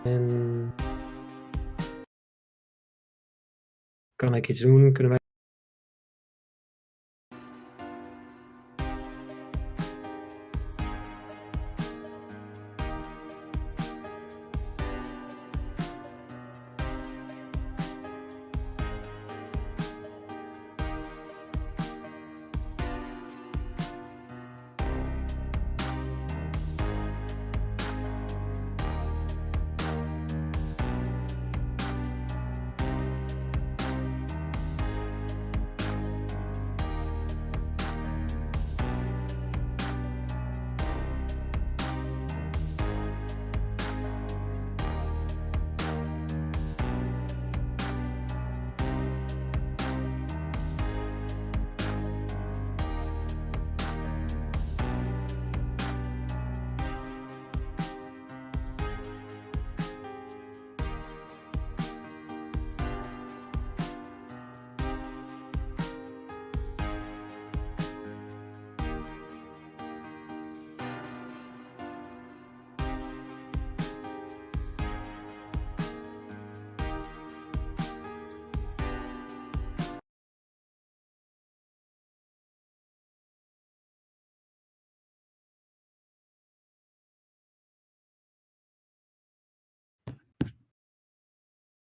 En kan ik iets doen? Kunnen wij...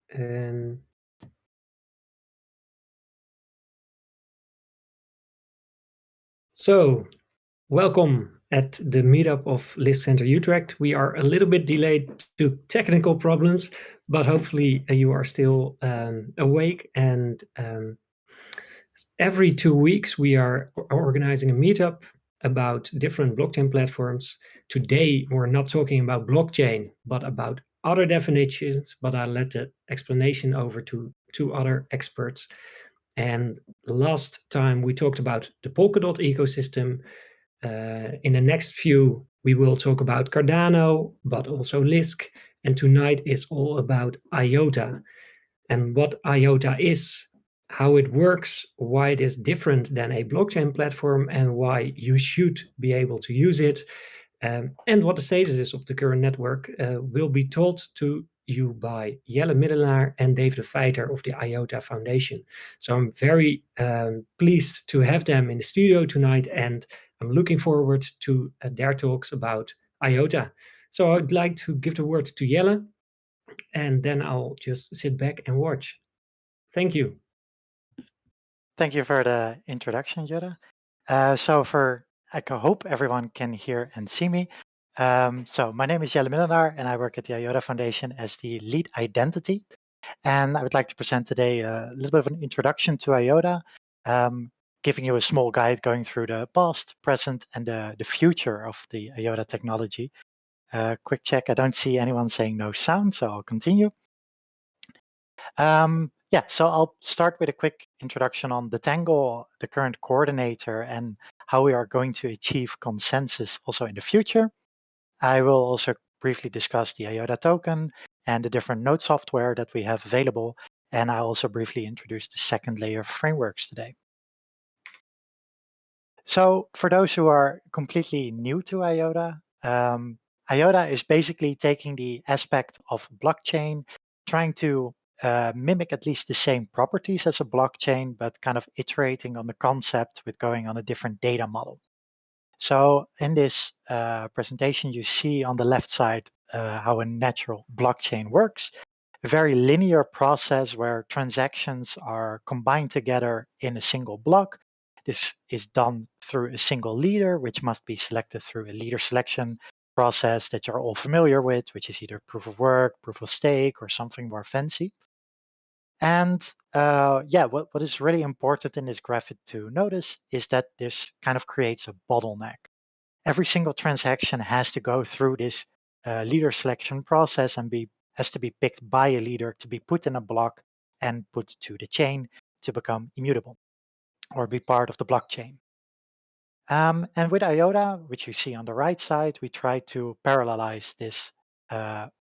En so, welcome at the meetup of List Center Utrecht. We are a little bit delayed to technical problems, but hopefully you are still awake. And every 2 weeks we are organizing a meetup about different blockchain platforms. Today we're not talking about blockchain, but about other definitions, but I'll let the explanation over to two other experts. And last time we talked about the Polkadot ecosystem. In the next few, we will talk about Cardano, but also Lisk. And tonight is all about IOTA and what IOTA is, how it works, why it is different than a blockchain platform, and why you should be able to use it. And what the status is of the current network will be told to you by Jelle Middelaar and Dave de Feiter of the IOTA Foundation. So I'm very pleased to have them in the studio tonight, and I'm looking forward to their talks about IOTA. So I'd like to give the word to Jelle, and then I'll just sit back and watch. Thank you. Thank you for the introduction, Jutta. I hope everyone can hear and see me. So my name is Jelle Middelaar, and I work at the IOTA Foundation as the lead identity. And I would like to present today a little bit of an introduction to IOTA, giving you a small guide going through the past, present, and the future of the IOTA technology. Quick check, I don't see anyone saying no sound, so I'll continue. So I'll start with a quick introduction on the Tangle, the current coordinator, and how we are going to achieve consensus also in the future. I will also briefly discuss the IOTA token and the different node software that we have available, and I'll also briefly introduce the second layer frameworks today. So for those who are completely new to IOTA, IOTA is basically taking the aspect of blockchain, trying to mimic at least the same properties as a blockchain, but kind of iterating on the concept with going on a different data model. So in this presentation, you see on the left side how a natural blockchain works, a very linear process where transactions are combined together in a single block. This is done through a single leader, which must be selected through a leader selection process that you're all familiar with, which is either proof of work, proof of stake, or something more fancy. And what is really important in this graphic to notice is that this kind of creates a bottleneck. Every single transaction has to go through this leader selection process and has to be picked by a leader to be put in a block and put to the chain to become immutable or be part of the blockchain. And with IOTA, which you see on the right side, we try to parallelize this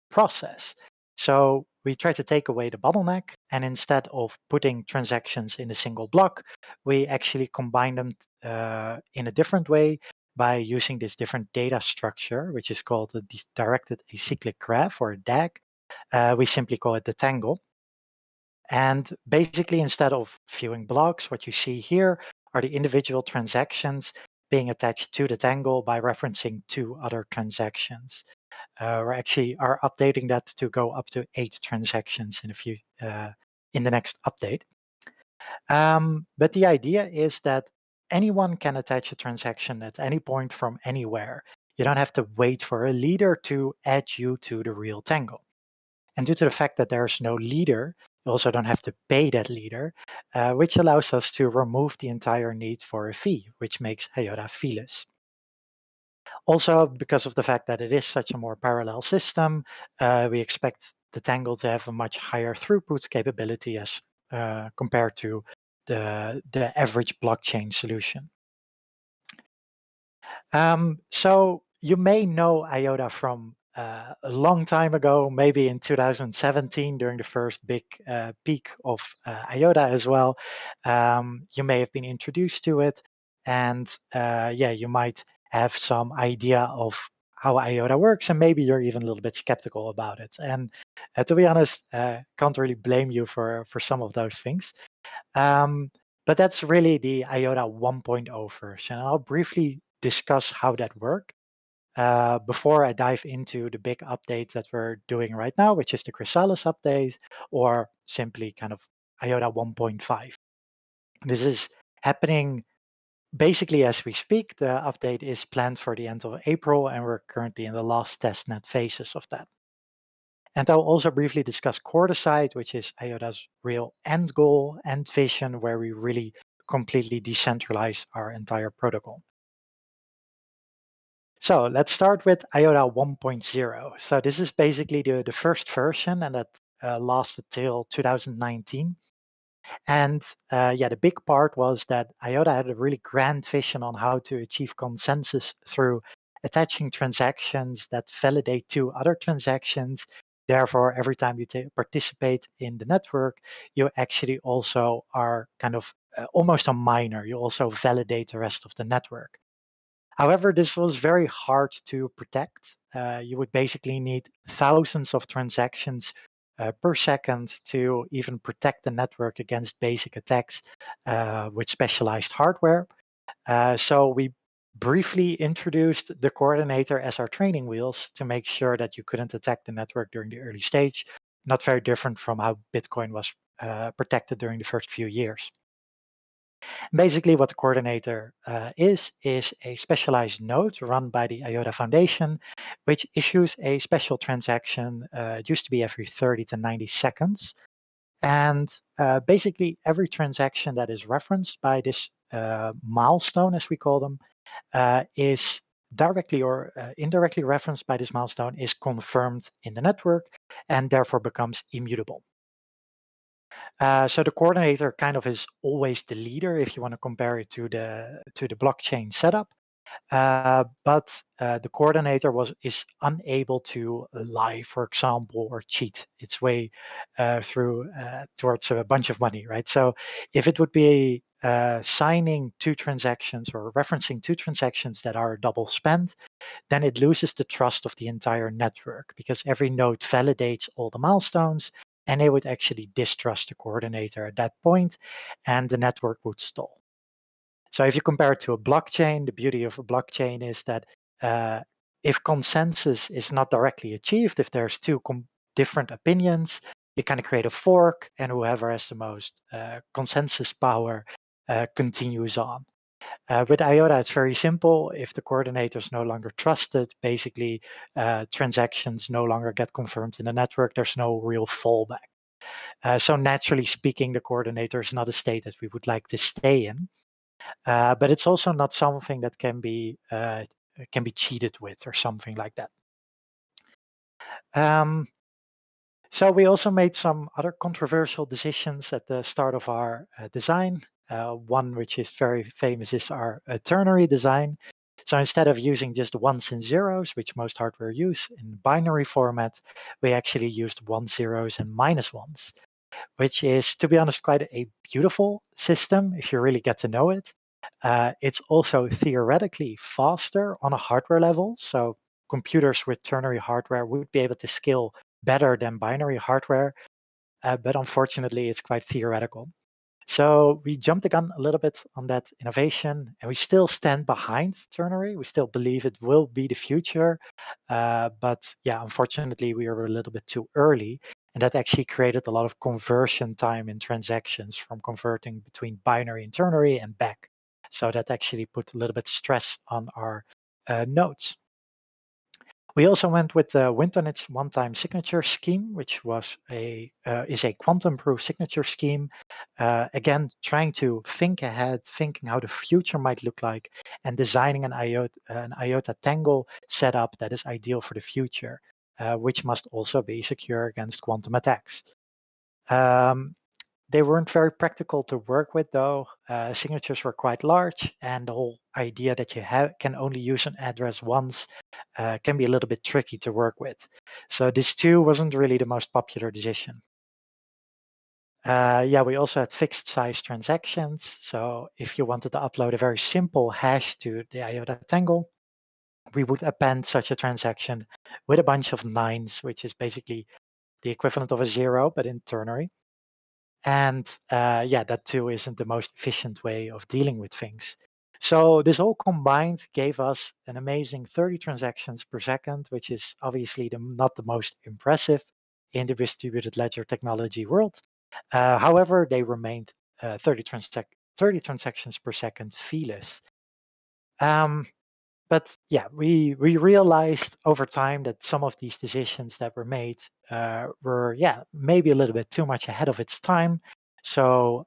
process. So we try to take away the bottleneck, and instead of putting transactions in a single block, we actually combine them in a different way by using this different data structure, which is called a directed acyclic graph, or a DAG. We simply call it the Tangle. And basically, instead of viewing blocks, what you see here are the individual transactions being attached to the Tangle by referencing two other transactions. We actually are updating that to go up to 8 transactions in the next update. But the idea is that anyone can attach a transaction at any point from anywhere. You don't have to wait for a leader to add you to the real Tangle. And due to the fact that there's no leader, you also don't have to pay that leader, which allows us to remove the entire need for a fee, which makes IOTA feeless. Also, because of the fact that it is such a more parallel system, we expect the Tangle to have a much higher throughput capability as compared to the average blockchain solution. So you may know IOTA from a long time ago, maybe in 2017 during the first big peak of IOTA as well. You may have been introduced to it, and you might have some idea of how IOTA works, and maybe you're even a little bit skeptical about it. And to be honest, can't really blame you for some of those things. But that's really the IOTA 1.0 version. And I'll briefly discuss how that worked before I dive into the big update that we're doing right now, which is the Chrysalis update, or simply kind of IOTA 1.5. This is happening basically as we speak. The update is planned for the end of April, and we're currently in the last testnet phases of that. And I'll also briefly discuss Cordicide, which is IOTA's real end goal and vision, where we really completely decentralize our entire protocol. So let's start with IOTA 1.0. So this is basically the first version, and that lasted till 2019. And the big part was that IOTA had a really grand vision on how to achieve consensus through attaching transactions that validate two other transactions. Therefore, every time you participate in the network, you actually also are kind of almost a miner. You also validate the rest of the network. However, this was very hard to protect. You would basically need thousands of transactions per second to even protect the network against basic attacks with specialized hardware. So we briefly introduced the coordinator as our training wheels to make sure that you couldn't attack the network during the early stage. Not very different from how Bitcoin was protected during the first few years. Basically, what the coordinator is a specialized node run by the IOTA Foundation, which issues a special transaction. It used to be every 30 to 90 seconds. And basically, every transaction that is referenced by this milestone, as we call them, is directly or indirectly referenced by this milestone, is confirmed in the network and therefore becomes immutable. So the coordinator kind of is always the leader if you want to compare it to the blockchain setup. But the coordinator is unable to lie, for example, or cheat its way through towards a bunch of money, right? So if it would be signing two transactions or referencing two transactions that are double spent, then it loses the trust of the entire network because every node validates all the milestones, and they would actually distrust the coordinator at that point, and the network would stall. So if you compare it to a blockchain, the beauty of a blockchain is that if consensus is not directly achieved, if there's two different opinions, you kind of create a fork, and whoever has the most consensus power continues on. With IOTA, it's very simple. If the coordinator is no longer trusted, basically transactions no longer get confirmed in the network. There's no real fallback. So naturally speaking, the coordinator is not a state that we would like to stay in. But it's also not something that can be cheated with or something like that. So we also made some other controversial decisions at the start of our design. One which is very famous is our ternary design. So instead of using just ones and zeros, which most hardware use in binary format, we actually used 1 zeros and minus ones, which is, to be honest, quite a beautiful system if you really get to know it. It's also theoretically faster on a hardware level. So computers with ternary hardware would be able to scale better than binary hardware, but unfortunately, it's quite theoretical. So we jumped the gun a little bit on that innovation, and we still stand behind ternary. We still believe it will be the future, but yeah, unfortunately, we were a little bit too early, and that actually created a lot of conversion time in transactions from converting between binary and ternary and back. So that actually put a little bit stress on our nodes. We also went with the Wintonage one-time signature scheme, which was is a quantum-proof signature scheme. Again, trying to think ahead, thinking how the future might look like, and designing an IOTA Tangle setup that is ideal for the future, which must also be secure against quantum attacks. They weren't very practical to work with, though. Signatures were quite large, and the whole idea that you can only use an address once can be a little bit tricky to work with. So this too wasn't really the most popular decision. Yeah, we also had fixed size transactions. So if you wanted to upload a very simple hash to the IOTA Tangle, we would append such a transaction with a bunch of nines, which is basically the equivalent of a zero, but in ternary. And yeah, that too isn't the most efficient way of dealing with things. So this all combined gave us an amazing 30 transactions per second, which is obviously not the most impressive in the distributed ledger technology world. However, they remained 30 transactions per second feeless. But yeah, we realized over time that some of these decisions that were made were maybe a little bit too much ahead of its time. So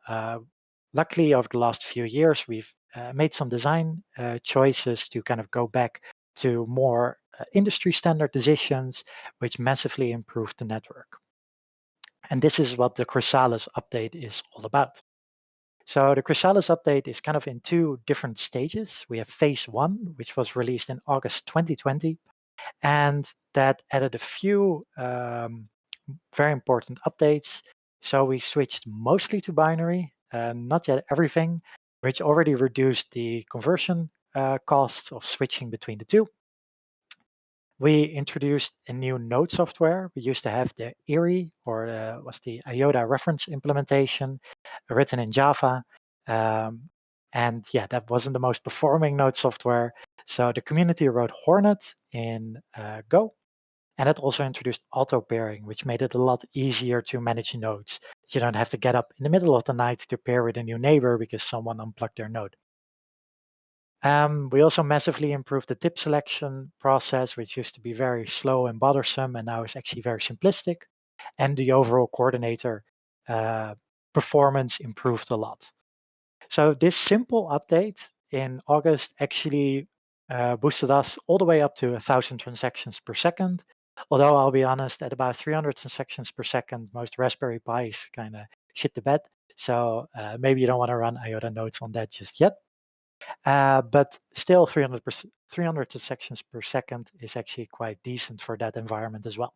luckily, over the last few years, we've made some design choices to kind of go back to more industry standard decisions, which massively improved the network. And this is what the Chrysalis update is all about. So the Chrysalis update is kind of in two different stages. We have phase one, which was released in August 2020, and that added a few very important updates. So we switched mostly to binary, not yet everything, which already reduced the conversion costs of switching between the two. We introduced a new node software. We used to have the IRI, or was the IOTA reference implementation, written in Java. And yeah, that wasn't the most performing node software. So the community wrote Hornet in Go. And it also introduced auto pairing, which made it a lot easier to manage nodes. You don't have to get up in the middle of the night to pair with a new neighbor because someone unplugged their node. We also massively improved the tip selection process, which used to be very slow and bothersome, and now is actually very simplistic. And the overall coordinator performance improved a lot. So this simple update in August actually boosted us all the way up to 1,000 transactions per second. Although I'll be honest, at about 300 transactions per second, most Raspberry Pis kind of shit the bed. So maybe you don't want to run IOTA nodes on that just yet. But still 300 transactions per second is actually quite decent for that environment as well.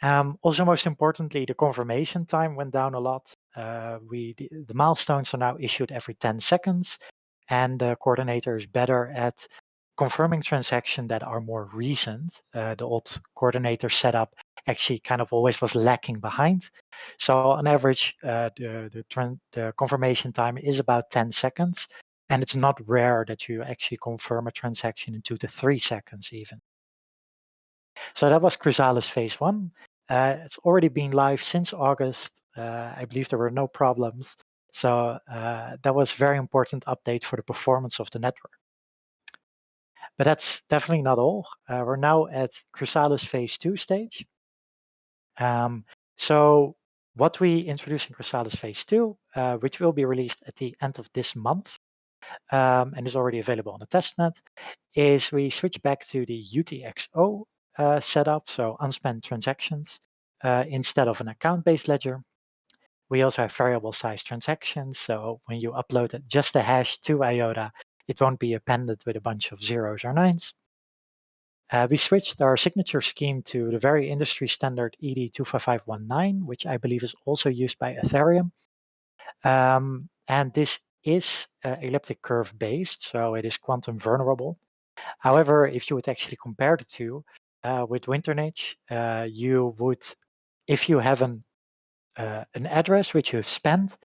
Also, most importantly, the confirmation time went down a lot. The milestones are now issued every 10 seconds, and the coordinator is better at confirming transactions that are more recent. The old coordinator setup actually kind of always was lacking behind. So on average, the confirmation time is about 10 seconds, and it's not rare that you actually confirm a transaction in 2 to 3 seconds even. So that was Chrysalis phase one. It's already been live since August. I believe there were no problems. So that was a very important update for the performance of the network. But that's definitely not all. We're now at Chrysalis phase two stage. So what we introduced in Chrysalis phase two, which will be released at the end of this month, and is already available on the testnet, is we switch back to the UTXO setup, so unspent transactions, instead of an account-based ledger. We also have variable size transactions, so when you upload just a hash to IOTA, it won't be appended with a bunch of zeros or nines. We switched our signature scheme to the very industry standard ED25519, which I believe is also used by Ethereum. And this is elliptic curve based, so it is quantum vulnerable. However, if you would actually compare the two with Winternage, you would, if you have an address which you've spent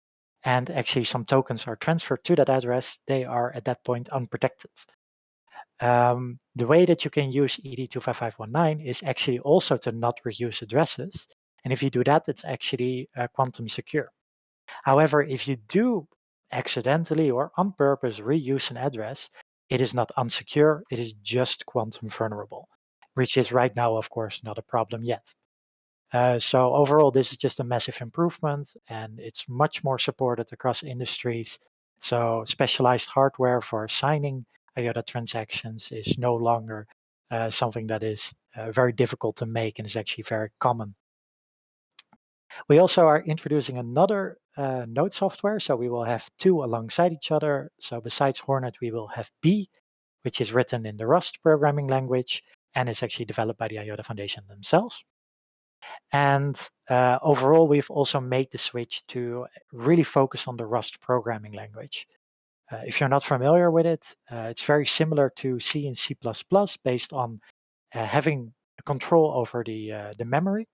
and actually some tokens are transferred to that address, they are at that point unprotected. The way that you can use ED 25519 is actually also to not reuse addresses. And if you do that, it's actually quantum secure. However, if you do accidentally or on purpose reuse an address, it is not unsecure, it is just quantum vulnerable, which is right now, of course, not a problem yet. So overall, this is just a massive improvement, and it's much more supported across industries. So specialized hardware for signing IOTA transactions is no longer something that is very difficult to make and is actually very common. We also are introducing another node software. So we will have two alongside each other. So besides Hornet, we will have B, which is written in the Rust programming language and is actually developed by the IOTA Foundation themselves. And overall, we've also made the switch to really focus on the Rust programming language. If you're not familiar with it, it's very similar to C and C++ based on having control over the memory.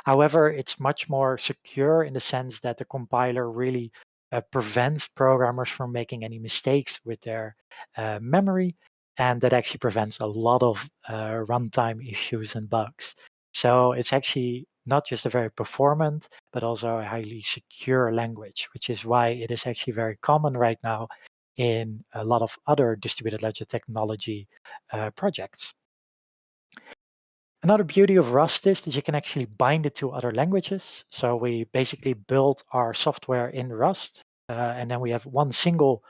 However, it's much more secure in the sense that the compiler really prevents programmers from making any mistakes with their memory, and that actually prevents a lot of runtime issues and bugs. So it's actually not just a very performant, but also a highly secure language, which is why it is actually very common right now in a lot of other distributed ledger technology projects. Another beauty of Rust is that you can actually bind it to other languages. So we basically build our software in Rust, and then we have one single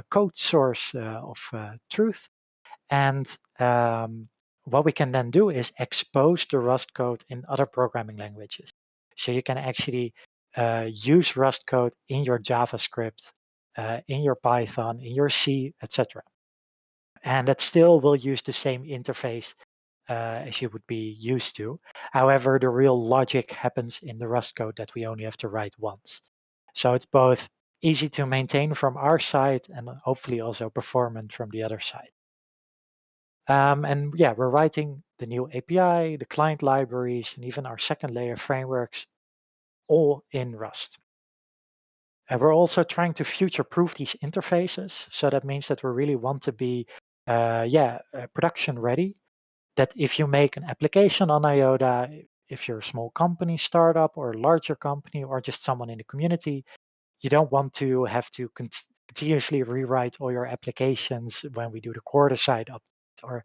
code source of truth. And what we can then do is expose the Rust code in other programming languages. So you can actually use Rust code in your JavaScript, in your Python, in your C, etc. And that still will use the same interface as you would be used to. However, the real logic happens in the Rust code that we only have to write once. So it's both easy to maintain from our side and hopefully also performant from the other side. And yeah, we're writing the new API, the client libraries, and even our second layer frameworks all in Rust. And we're also trying to future-proof these interfaces. So that means that we really want to be production ready, that if you make an application on IOTA, if you're a small company, startup, or a larger company, or just someone in the community, you don't want to have to continuously rewrite all your applications when we do the Cordicide update, or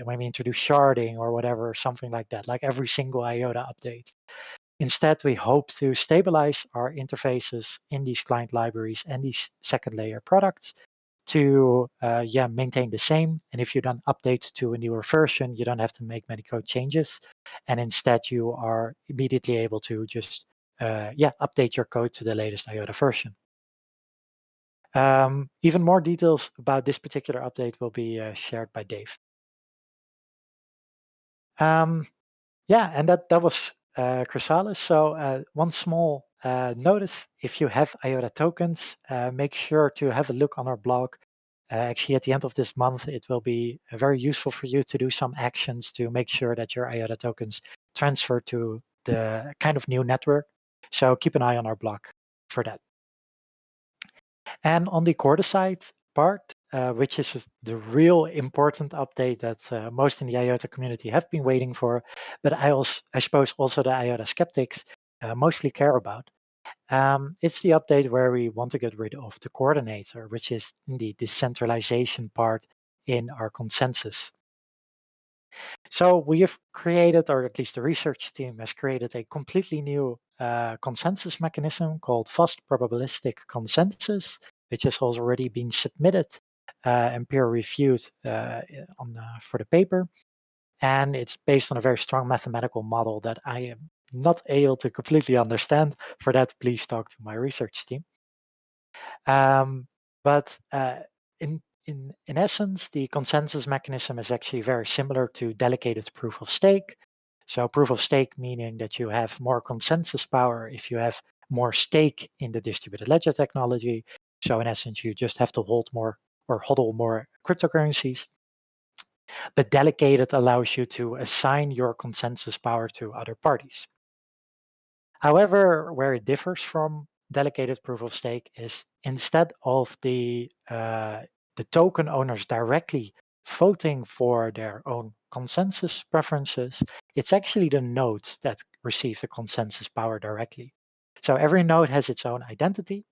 when we introduce sharding or whatever, something like that, like every single IOTA update. Instead, we hope to stabilize our interfaces in these client libraries and these second layer products to maintain the same. And if you then update to a newer version, you don't have to make many code changes. And instead, you are immediately able to just update your code to the latest IOTA version. Even more details about this particular update will be shared by Dave. And that was Chrysalis. So one small notice, if you have IOTA tokens, make sure to have a look on our blog. Actually, at the end of this month, it will be very useful for you to do some actions to make sure that your IOTA tokens transfer to the kind of new network. So keep an eye on our blog for that. And on the Cordicide part, which is the real important update that most in the IOTA community have been waiting for, but I suppose also the IOTA skeptics mostly care about. It's the update where we want to get rid of the coordinator, which is the decentralization part in our consensus. So we have created, or at least the research team has created, a completely new consensus mechanism called fast probabilistic consensus, which has already been submitted and peer reviewed for the paper. And it's based on a very strong mathematical model that I am not able to completely understand. For that, please talk to my research team. But in essence, the consensus mechanism is actually very similar to delegated proof of stake. So proof of stake meaning that you have more consensus power if you have more stake in the distributed ledger technology. So in essence, you just have to hold more or hodl more cryptocurrencies. But delegated allows you to assign your consensus power to other parties. However, where it differs from delegated proof of stake is instead of the token owners directly voting for their own consensus preferences, it's actually the nodes that receive the consensus power directly. So every node has its own identity,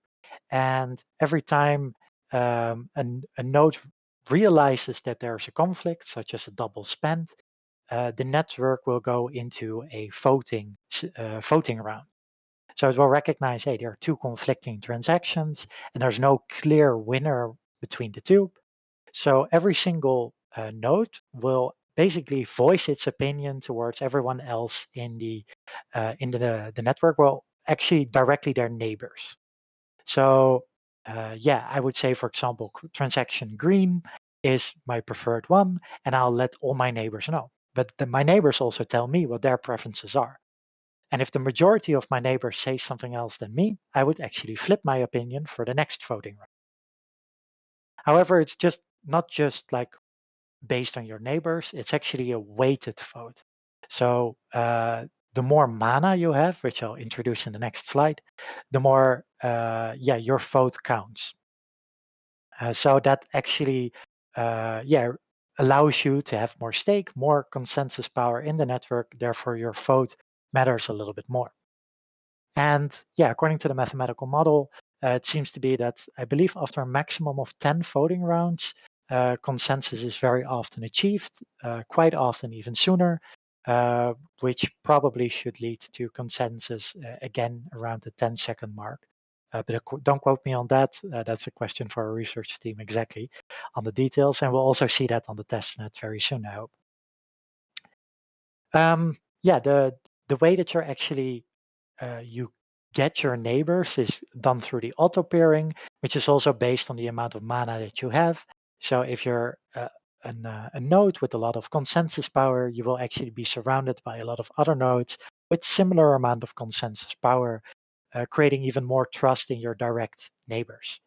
and every time a node realizes that there's a conflict, such as a double spend, the network will go into a voting round. So it will recognize, hey, there are two conflicting transactions, and there's no clear winner between the two. So every single node will basically voice its opinion towards everyone else in the network. Well, actually, directly their neighbors. So yeah, I would say, for example, transaction green is my preferred one, and I'll let all my neighbors know. But my neighbors also tell me what their preferences are. And if the majority of my neighbors say something else than me, I would actually flip my opinion for the next voting round. However, it's just not just like based on your neighbors, it's actually a weighted vote. So the more mana you have, which I'll introduce in the next slide, the more your vote counts. So that actually allows you to have more stake, more consensus power in the network. Therefore, your vote matters a little bit more. And yeah, according to the mathematical model, it seems to be that I believe after a maximum of 10 voting rounds, consensus is very often achieved, quite often even sooner, which probably should lead to consensus again around the 10-second mark. But don't quote me on that. That's a question for our research team exactly on the details. And we'll also see that on the testnet very soon, I hope. Yeah, the way that you're actually you get your neighbors is done through the auto pairing, which is also based on the amount of mana that you have. So if you're a node with a lot of consensus power, you will actually be surrounded by a lot of other nodes with similar amount of consensus power, creating even more trust in your direct neighbors.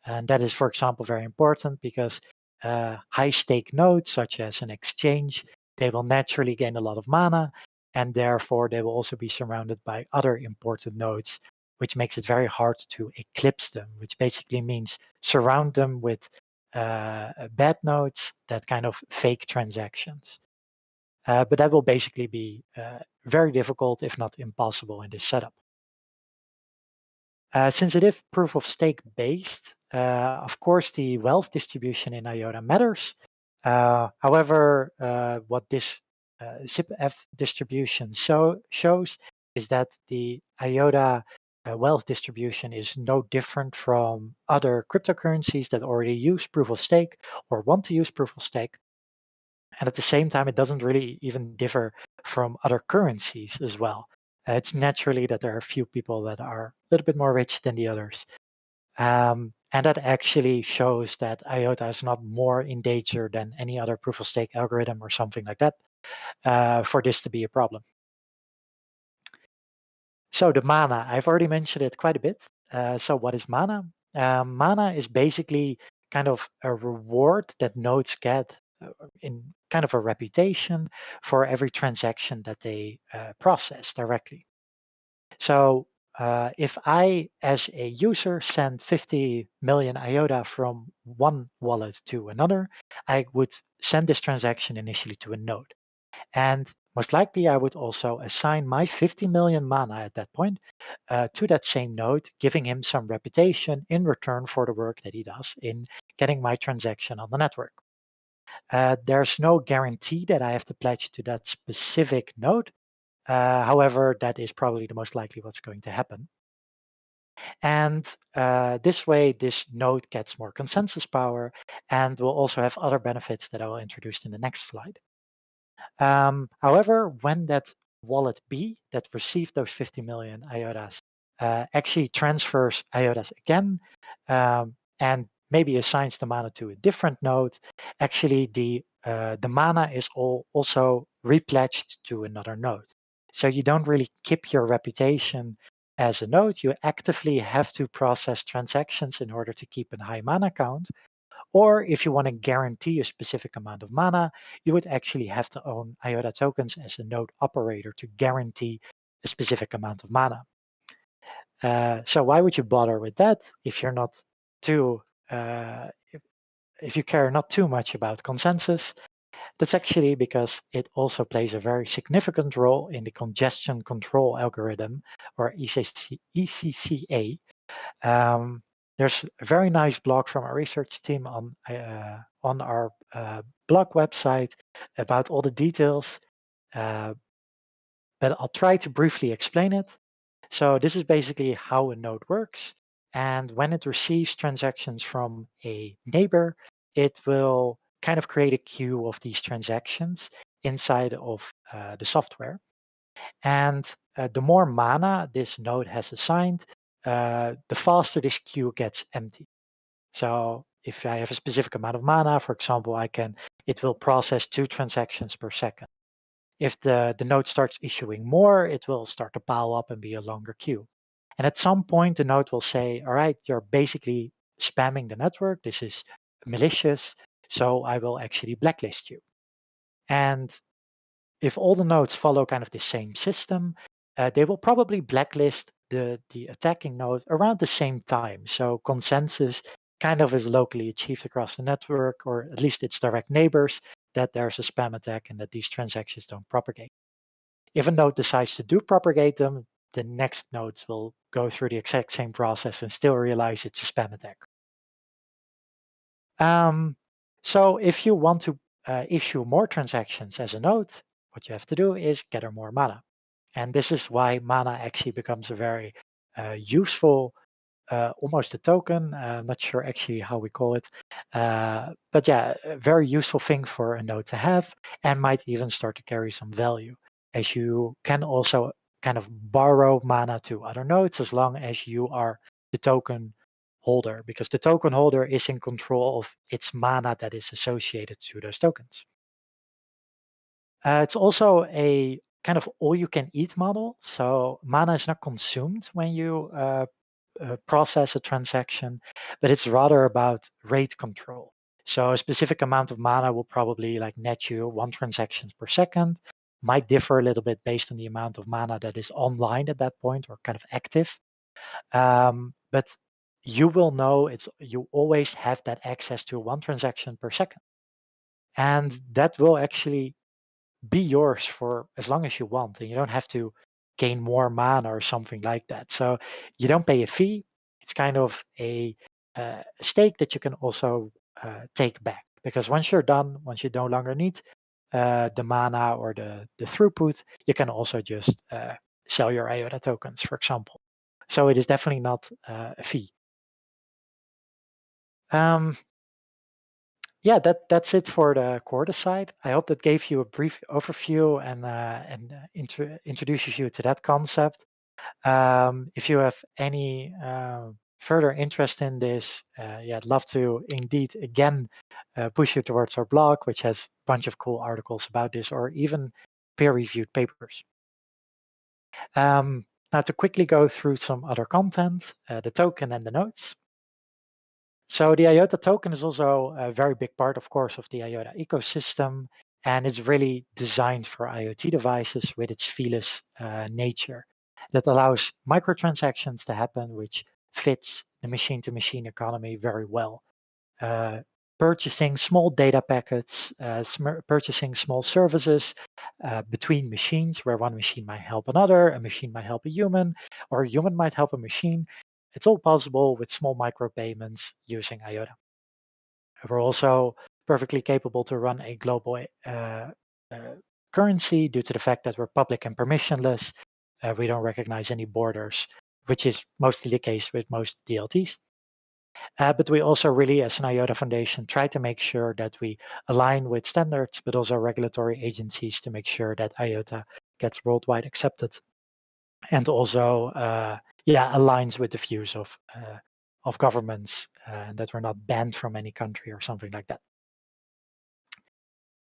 And that is, for example, very important because high stake nodes, such as an exchange, they will naturally gain a lot of mana, and therefore they will also be surrounded by other important nodes, which makes it very hard to eclipse them, which basically means surround them with bad nodes that kind of fake transactions. But that will basically be very difficult, if not impossible, in this setup. Since it is proof of stake based, of course, the wealth distribution in IOTA matters. However, what this ZipF distribution shows is that the IOTA wealth distribution is no different from other cryptocurrencies that already use proof of stake or want to use proof of stake. And at the same time, it doesn't really even differ from other currencies as well. It's naturally that there are a few people that are a little bit more rich than the others. And that actually shows that IOTA is not more in danger than any other proof of stake algorithm or something like that for this to be a problem. So the mana, I've already mentioned it quite a bit. So what is mana? Mana is basically kind of a reward that nodes get in kind of a reputation for every transaction that they process directly. So if I, as a user, send 50 million IOTA from one wallet to another, I would send this transaction initially to a node. And most likely, I would also assign my 50 million mana at that point to that same node, giving him some reputation in return for the work that he does in getting my transaction on the network. There's no guarantee that I have to pledge to that specific node. However, that is probably the most likely what's going to happen. And this way, this node gets more consensus power and will also have other benefits that I will introduce in the next slide. However, when that wallet B that received those 50 million IOTAs actually transfers IOTAs again and maybe assigns the mana to a different node, actually the mana is also repledged to another node. So you don't really keep your reputation as a node, you actively have to process transactions in order to keep a high mana count. Or if you want to guarantee a specific amount of mana, you would actually have to own IOTA tokens as a node operator to guarantee a specific amount of mana. So why would you bother with that if you're not too, if you care not too much about consensus? That's actually because it also plays a very significant role in the congestion control algorithm, or ECCA. There's a very nice blog from our research team on our blog website about all the details, but I'll try to briefly explain it. So this is basically how a node works. And when it receives transactions from a neighbor, it will kind of create a queue of these transactions inside of the software. And the more mana this node has assigned, the faster this queue gets empty. So if I have a specific amount of mana, for example, it will process 2 transactions per second. If the node starts issuing more, it will start to pile up and be a longer queue. And at some point, the node will say, all right, you're basically spamming the network. This is malicious. So I will actually blacklist you. And if all the nodes follow kind of the same system, they will probably blacklist the attacking node around the same time. So consensus kind of is locally achieved across the network, or at least its direct neighbors, that there's a spam attack and that these transactions don't propagate. If a node decides to do propagate them, the next nodes will go through the exact same process and still realize it's a spam attack. So if you want to issue more transactions as a node, what you have to do is gather more mana. And this is why mana actually becomes a very useful, almost a token. I'm not sure actually how we call it. But yeah, a very useful thing for a node to have, and might even start to carry some value, as you can also kind of borrow mana to other nodes as long as you are the token holder, because the token holder is in control of its mana that is associated to those tokens. It's also a kind of all-you-can-eat model. So mana is not consumed when you process a transaction, but it's rather about rate control. So a specific amount of mana will probably like net you 1 transaction per second. Might differ a little bit based on the amount of mana that is online at that point or kind of active. But you will know you always have that access to 1 transaction per second. And that will actually be yours for as long as you want, and you don't have to gain more mana or something like that. So you don't pay a fee. It's kind of a stake that you can also take back, because once you're done, once you no longer need the mana or the throughput, you can also just sell your IOTA tokens, for example. So it is definitely not a fee. Yeah, that's it for the Cordicide. I hope that gave you a brief overview and introduces you to that concept. If you have any further interest in this, yeah, I'd love to indeed again push you towards our blog, which has a bunch of cool articles about this, or even peer-reviewed papers. Now to quickly go through some other content, the token and the nodes. So the IOTA token is also a very big part, of course, of the IOTA ecosystem, and it's really designed for IoT devices with its feeless nature that allows microtransactions to happen, which fits the machine-to-machine economy very well. Purchasing small data packets, purchasing small services between machines, where one machine might help another, a machine might help a human, or a human might help a machine. It's all possible with small micropayments using IOTA. We're also perfectly capable to run a global currency due to the fact that we're public and permissionless. We don't recognize any borders, which is mostly the case with most DLTs. But we also really, as an IOTA Foundation, try to make sure that we align with standards, but also regulatory agencies to make sure that IOTA gets worldwide accepted. And also, aligns with the views of governments, and that we're not banned from any country or something like that.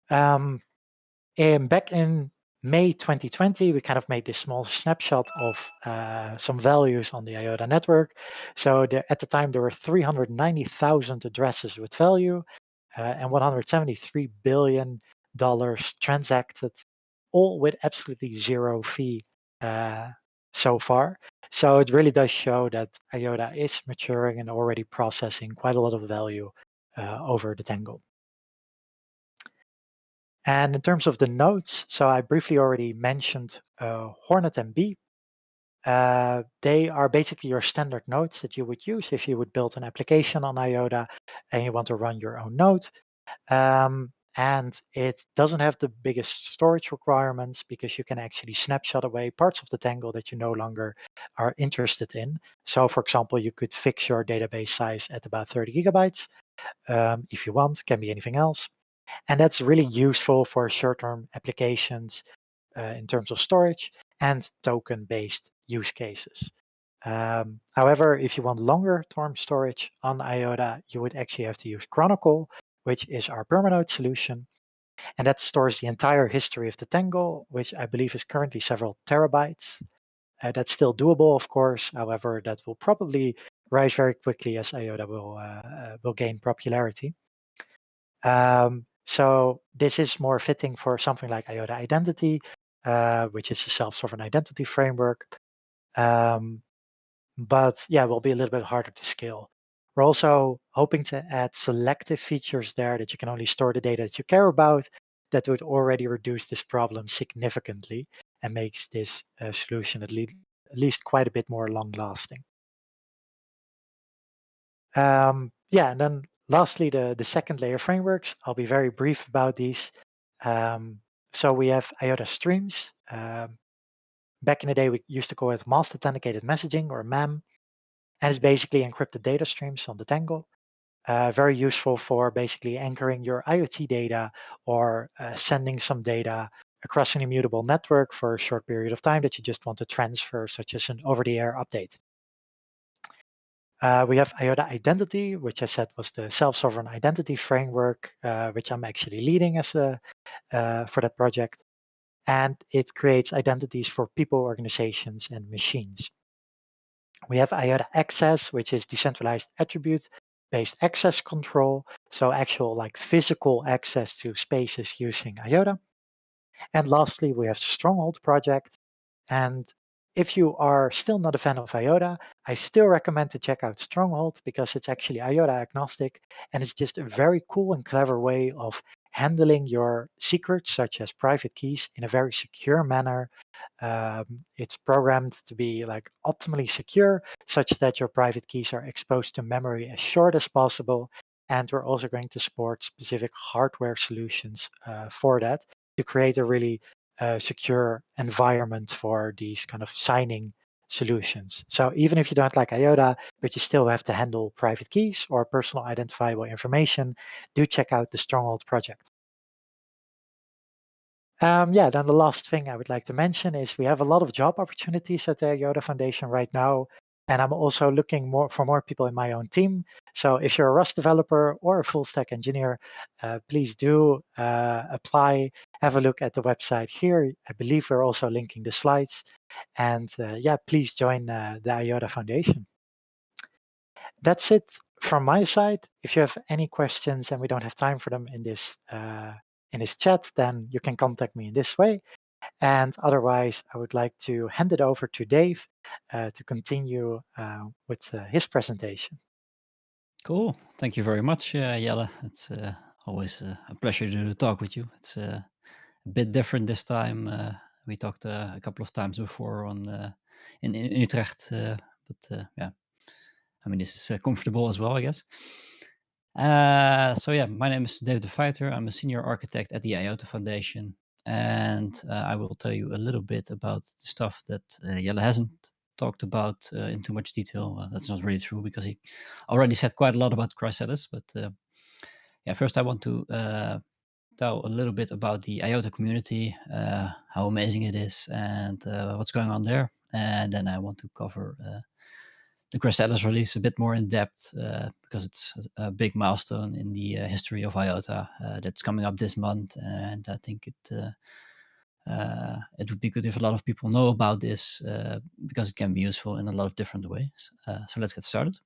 And back in May 2020, we kind of made this small snapshot of some values on the IOTA network. So at the time, there were 390,000 addresses with value and $173 billion transacted, all with absolutely zero fee so far. So it really does show that IOTA is maturing and already processing quite a lot of value over the Tangle. And in terms of the nodes, so I briefly already mentioned Hornet and Bee. They are basically your standard nodes that you would use if you would build an application on IOTA and you want to run your own node. And it doesn't have the biggest storage requirements because you can actually snapshot away parts of the Tangle that you no longer are interested in. So for example, you could fix your database size at about 30 gigabytes. If you want, can be anything else. And that's really useful for short-term applications in terms of storage and token-based use cases. However, if you want longer-term storage on IOTA, you would actually have to use Chronicle, which is our permanode solution. And that stores the entire history of the Tangle, which I believe is currently several terabytes. That's still doable, of course. However, that will probably rise very quickly as IOTA will gain popularity. So this is more fitting for something like IOTA Identity, which is a self-sovereign identity framework. But yeah, it will be a little bit harder to scale. We're also hoping to add selective features there that you can only store the data that you care about. That would already reduce this problem significantly and makes this solution at least quite a bit more long-lasting. Yeah, and then lastly, the second layer frameworks. I'll be very brief about these. So we have IOTA streams. Back in the day, we used to call it master authenticated messaging or MAM, and it's basically encrypted data streams on the Tangle. Very useful for basically anchoring your IoT data or sending some data across an immutable network for a short period of time that you just want to transfer, such as an over-the-air update. We have IOTA Identity, which I said was the self-sovereign identity framework, which I'm actually leading as for that project. And it creates identities for people, organizations, and machines. We have IOTA Access, which is decentralized attribute-based access control, so actual like physical access to spaces using IOTA. And lastly, we have Stronghold project. And if you are still not a fan of IOTA, I still recommend to check out Stronghold because it's actually IOTA agnostic and it's just a very cool and clever way of handling your secrets, such as private keys, in a very secure manner. It's programmed to be like optimally secure, such that your private keys are exposed to memory as short as possible. And we're also going to support specific hardware solutions for that to create a really secure environment for these kind of signing solutions. So even if you don't like IOTA, but you still have to handle private keys or personal identifiable information, do check out the Stronghold project. Yeah, then the last thing I would like to mention is we have a lot of job opportunities at the IOTA Foundation right now. And I'm also looking for more people in my own team. So if you're a Rust developer or a full stack engineer, please do apply. Have a look at the website here. I believe we're also linking the slides. And yeah, please join the IOTA Foundation. That's it from my side. If you have any questions and we don't have time for them in this chat, then you can contact me in this way. And otherwise, I would like to hand it over to Dave to continue with his presentation. Cool. Thank you very much, Jelle. It's always a pleasure to talk with you. It's a bit different this time. We talked a couple of times before in Utrecht, but yeah, I mean, this is comfortable as well, I guess. So yeah, my name is Dave de Feiter. I'm a senior architect at the IOTA Foundation, and I will tell you a little bit about the stuff that Jelle hasn't talked about in too much detail. That's not really true because he already said quite a lot about Chrysalis. But yeah, first I want to tell a little bit about the IOTA community, how amazing it is, and what's going on there. And then I want to cover the Chrysalis release a bit more in depth because it's a big milestone in the history of IOTA that's coming up this month, and I think it It would be good if a lot of people know about this because it can be useful in a lot of different ways. So let's get started.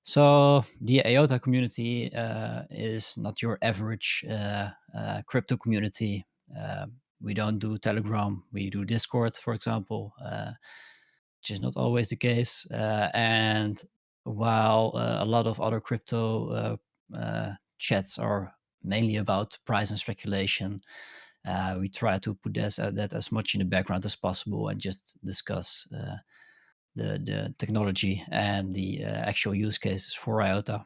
So the IOTA community is not your average crypto community. We don't do Telegram. We do Discord, for example, which is not always the case. And while a lot of other crypto chats are mainly about price and speculation, we try to put that as much in the background as possible and just discuss the technology and the actual use cases for IOTA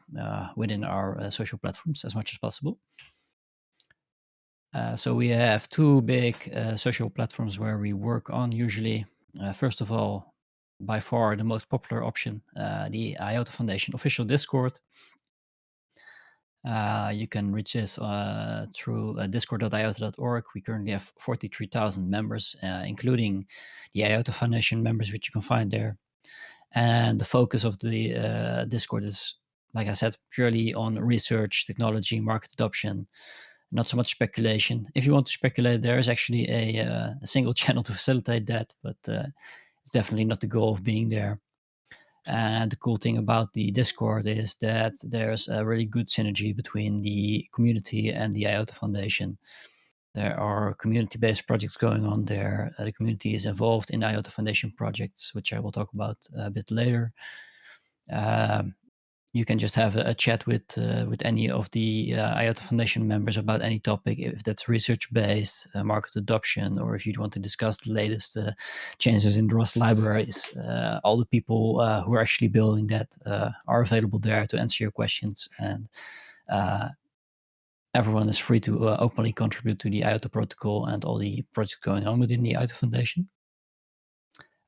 within our social platforms as much as possible. So we have two big social platforms where we work on usually. First of all, by far the most popular option, the IOTA Foundation official Discord. You can reach us through discord.iota.org. We currently have 43,000 members, including the IOTA Foundation members, which you can find there. And the focus of the Discord is, like I said, purely on research, technology, market adoption, not so much speculation. If you want to speculate, there is actually a single channel to facilitate that, but it's definitely not the goal of being there. And the cool thing about the Discord is that there's a really good synergy between the community and the IOTA Foundation. There are community-based projects going on there. The community is involved in IOTA Foundation projects, which I will talk about a bit later. You can just have a chat with any of the IOTA Foundation members about any topic, if that's research-based, market adoption, or if you want to discuss the latest changes in Rust libraries. All the people who are actually building that are available there to answer your questions, and everyone is free to openly contribute to the IOTA protocol and all the projects going on within the IOTA Foundation.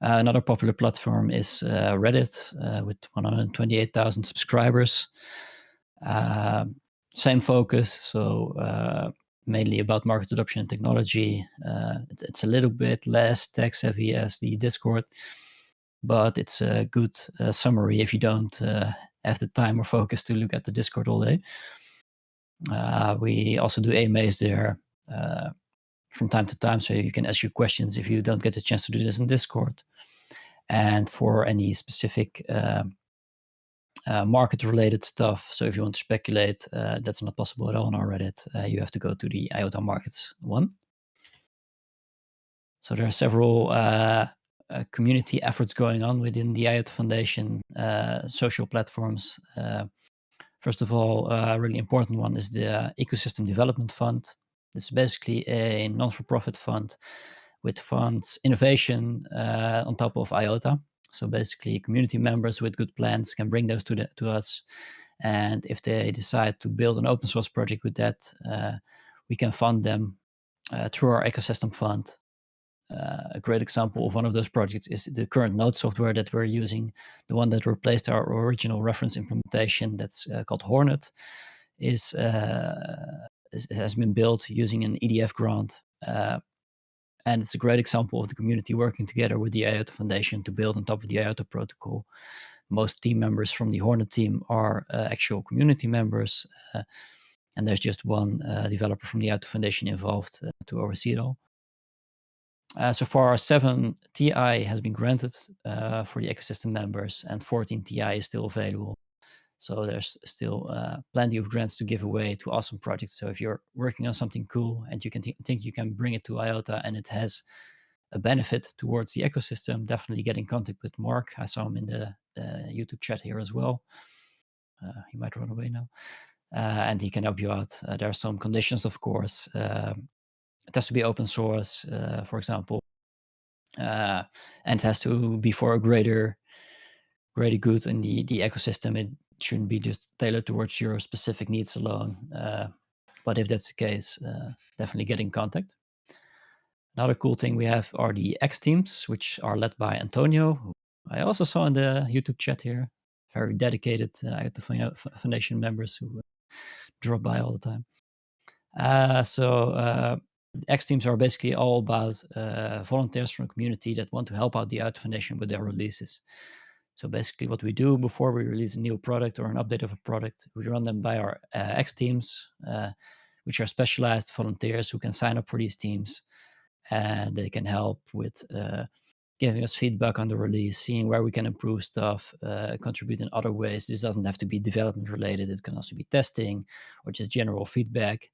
Another popular platform is Reddit with 128,000 subscribers. Same focus, so mainly about market adoption and technology. It's a little bit less tech savvy as the Discord, but it's a good summary if you don't have the time or focus to look at the Discord all day. We also do AMAs there from time to time, so you can ask your questions if you don't get a chance to do this in Discord. And for any specific market-related stuff, so if you want to speculate, that's not possible at all on our Reddit. You have to go to the IOTA Markets one. So there are several community efforts going on within the IOTA Foundation social platforms. First of all, a really important one is the Ecosystem Development Fund. It's basically a non-for-profit fund with funds innovation on top of IOTA. So basically, community members with good plans can bring those to us. And if they decide to build an open source project with that, we can fund them through our ecosystem fund. A great example of one of those projects is the current node software that we're using, the one that replaced our original reference implementation that's called Hornet, has been built using an EDF grant. And it's a great example of the community working together with the IOTA Foundation to build on top of the IOTA protocol. Most team members from the Hornet team are actual community members, and there's just one developer from the IOTA Foundation involved to oversee it all. So far, 7 TI has been granted for the ecosystem members, and 14 TI is still available. So there's still plenty of grants to give away to awesome projects. So if you're working on something cool and you can think you can bring it to IOTA and it has a benefit towards the ecosystem, definitely get in contact with Mark. I saw him in the YouTube chat here as well. He might run away now. And he can help you out. There are some conditions, of course. It has to be open source, for example. And it has to be for a greater good in the ecosystem. It shouldn't be just tailored towards your specific needs alone. But if that's the case, definitely get in contact. Another cool thing we have are the X teams, which are led by Antonio, who I also saw in the YouTube chat here. Very dedicated IOTA Foundation members who drop by all the time. So X teams are basically all about volunteers from the community that want to help out the IOTA Foundation with their releases. So basically what we do before we release a new product or an update of a product, we run them by our X teams. which are specialized volunteers who can sign up for these teams, and they can help with giving us feedback on the release, seeing where we can improve stuff, contribute in other ways. This doesn't have to be development related. It can also be testing or just general feedback.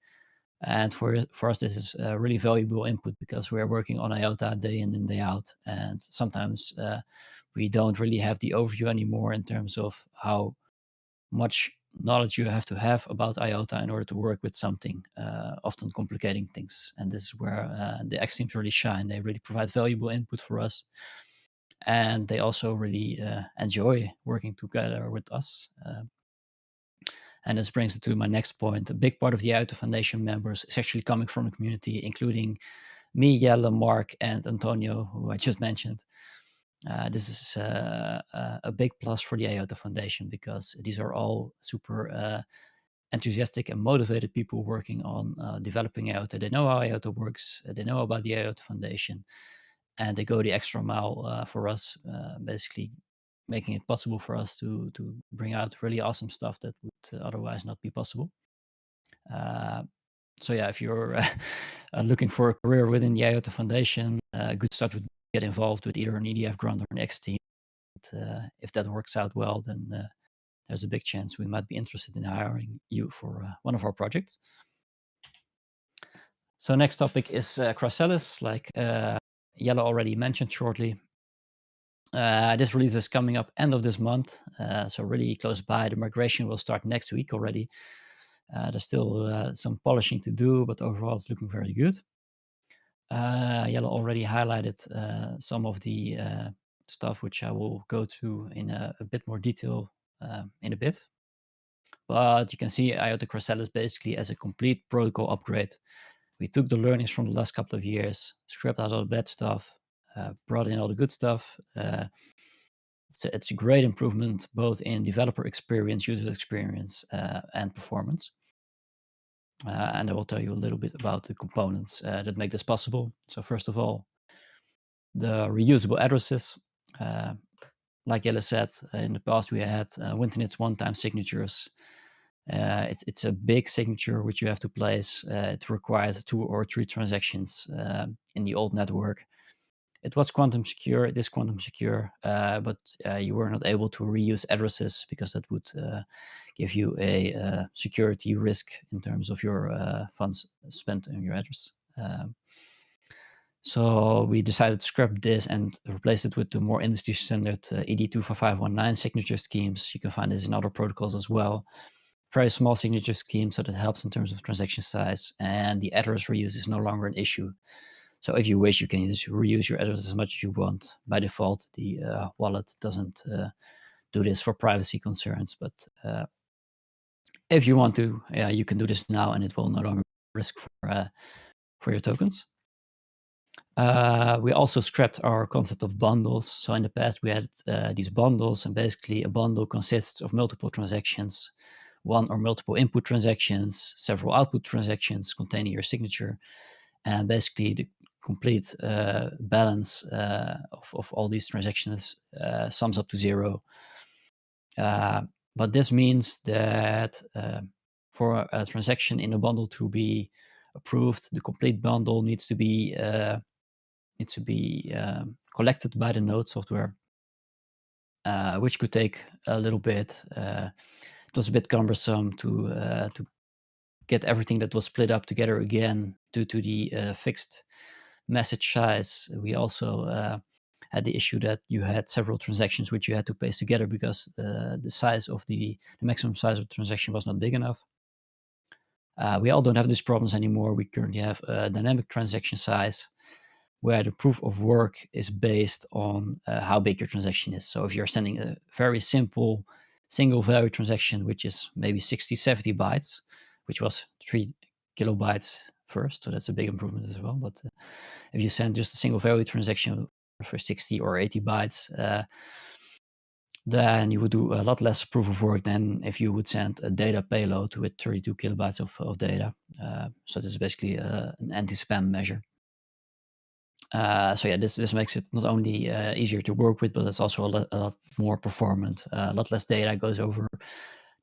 And for us, this is really valuable input because we are working on IOTA day in and day out. And sometimes we don't really have the overview anymore in terms of how much knowledge you have to have about IOTA in order to work with something, often complicating things. And this is where the X teams really shine. They really provide valuable input for us. And they also really enjoy working together with us. And this brings it to my next point. A big part of the IOTA Foundation members is actually coming from the community, including me, Jelle, Mark, and Antonio, who I just mentioned. This is a big plus for the IOTA Foundation because these are all super enthusiastic and motivated people working on developing IOTA. They know how IOTA works. They know about the IOTA Foundation, and they go the extra mile for us, basically making it possible for us to bring out really awesome stuff that would otherwise not be possible. So yeah, if you're looking for a career within the IOTA Foundation, a good start would get involved with either an EDF grant or an X team. If that works out well, then there's a big chance we might be interested in hiring you for one of our projects. So next topic is Chrysalis, like Jelle already mentioned shortly. This release is coming up end of this month, so really close by. The migration will start next week already. There's still some polishing to do, but overall it's looking very good. Jelle already highlighted some of the stuff which I will go through in a bit more detail in a bit. But you can see IOTA Chrysalis basically as a complete protocol upgrade. We took the learnings from the last couple of years, scrapped out all the bad stuff, brought in all the good stuff. It's a great improvement both in developer experience, user experience, and performance. And I will tell you a little bit about the components that make this possible. So first of all, the reusable addresses. Like Jelle said, in the past we had Winternet's one-time signatures. It's a big signature which you have to place. It requires 2 or 3 transactions in the old network. It was quantum secure. It is quantum secure, but you were not able to reuse addresses because that would give you a security risk in terms of your funds spent on your address. So we decided to scrap this and replace it with the more industry standard ED25519 signature schemes. You can find this in other protocols as well. Very small signature scheme, so that helps in terms of transaction size, and the address reuse is no longer an issue. So if you wish, you can reuse your address as much as you want. By default, the wallet doesn't do this for privacy concerns, but if you want to, you can do this now, and it will no longer risk for your tokens. We also scrapped our concept of bundles. So in the past, we had these bundles, and basically a bundle consists of multiple transactions, one or multiple input transactions, several output transactions containing your signature, and basically the complete balance of all these transactions sums up to 0. But this means that for a transaction in a bundle to be approved, the complete bundle needs to be collected by the node software, which could take a little bit. It was a bit cumbersome to get everything that was split up together again due to the fixed message size. We also had the issue that you had several transactions which you had to paste together because the size of the maximum size of the transaction was not big enough. We all don't have these problems anymore. We currently have a dynamic transaction size where the proof of work is based on how big your transaction is. So if you're sending a very simple single value transaction, which is maybe 60, 70 bytes, which was 3 kilobytes first, so that's a big improvement as well. But if you send just a single value transaction for 60 or 80 bytes, then you would do a lot less proof of work than if you would send a data payload with 32 kilobytes of data. So this is basically an anti-spam measure. So yeah, this makes it not only easier to work with, but it's also a lot more performant. A lot less data goes over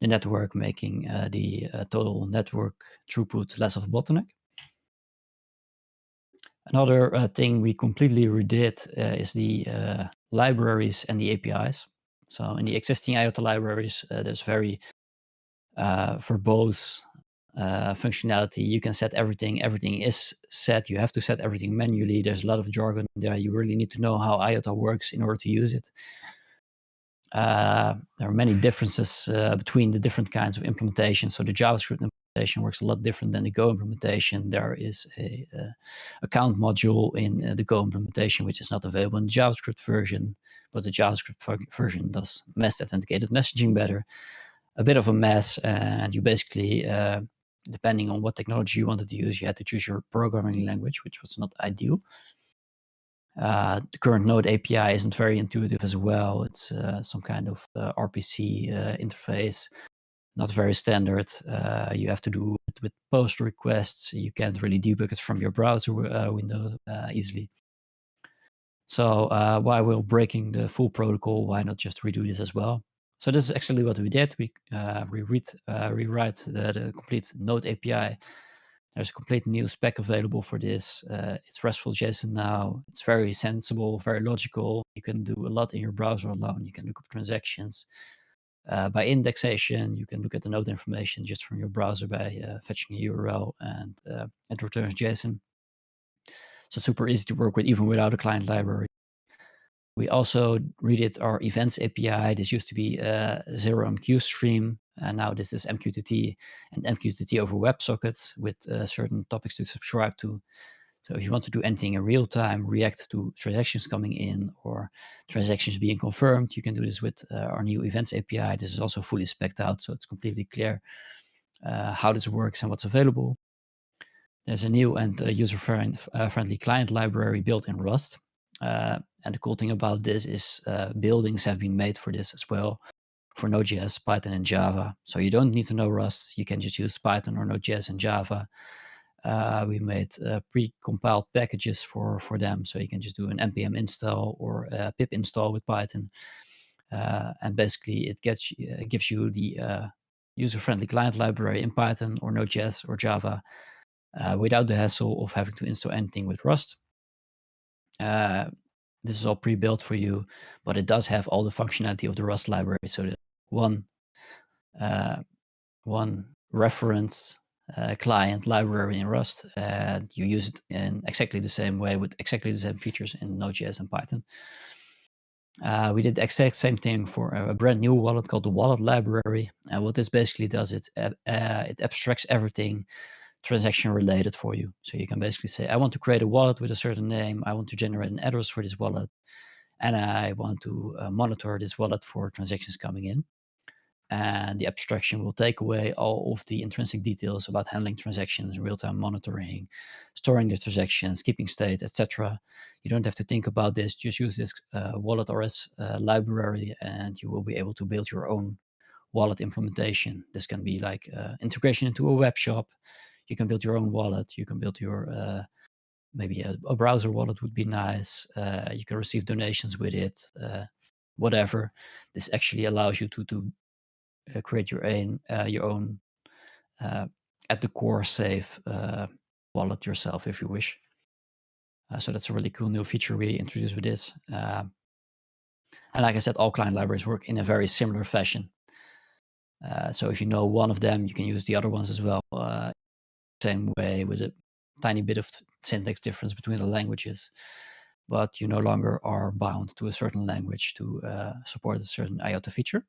the network, making the total network throughput less of a bottleneck. Another thing we completely redid is the libraries and the APIs. So in the existing IOTA libraries, there's very verbose functionality. You can set everything. Everything is set. You have to set everything manually. There's a lot of jargon there. You really need to know how IOTA works in order to use it. There are many differences between the different kinds of implementation. So the JavaScript implementation works a lot different than the Go implementation. There is a account module in the Go implementation, which is not available in the JavaScript version, but the JavaScript version does mass authenticated messaging better. A bit of a mess, and you basically, depending on what technology you wanted to use, you had to choose your programming language, which was not ideal. The current Node API isn't very intuitive as well. It's some kind of RPC interface, not very standard. You have to do it with post requests. You can't really debug it from your browser window easily. So while we're breaking the full protocol, why not just redo this as well? So this is actually what we did. We rewrite the complete Node API. There's a complete new spec available for this. It's RESTful JSON now. It's very sensible, very logical. You can do a lot in your browser alone. You can look up transactions. By indexation, you can look at the node information just from your browser by fetching a URL, and it returns JSON. So super easy to work with, even without a client library. We also redid our events API. This used to be a 0MQ stream, and now this is MQTT and MQTT over WebSockets with certain topics to subscribe to. So if you want to do anything in real time, react to transactions coming in or transactions being confirmed, you can do this with our new events API. This is also fully spec'd out, so it's completely clear how this works and what's available. There's a new and user-friendly client library built in Rust. And the cool thing about this is buildings have been made for this as well, for Node.js, Python, and Java. So you don't need to know Rust. You can just use Python or Node.js and Java. We made pre-compiled packages for them. So you can just do an npm install or a pip install with Python. And basically it gives you the user-friendly client library in Python or Node.js or Java without the hassle of having to install anything with Rust. This is all pre-built for you, but it does have all the functionality of the Rust library. So there's one reference client library in Rust, and you use it in exactly the same way with exactly the same features in Node.js and Python. We did the exact same thing for a brand new wallet called the wallet library. And what this basically does, it abstracts everything transaction related for you. So you can basically say, I want to create a wallet with a certain name. I want to generate an address for this wallet. And I want to monitor this wallet for transactions coming in. And the abstraction will take away all of the intrinsic details about handling transactions, real-time monitoring, storing the transactions, keeping state, etc. You don't have to think about this. Just use this wallet RS library, and you will be able to build your own wallet implementation. This can be like integration into a web shop. You can build your own wallet. You can build your maybe a browser wallet would be nice. You can receive donations with it, whatever. This actually allows you to create your own at the core safe wallet yourself if you wish. So that's a really cool new feature we introduced with this. And like I said, all client libraries work in a very similar fashion. So if you know one of them, you can use the other ones as well. Same way, with a tiny bit of syntax difference between the languages, but you no longer are bound to a certain language to support a certain IOTA feature.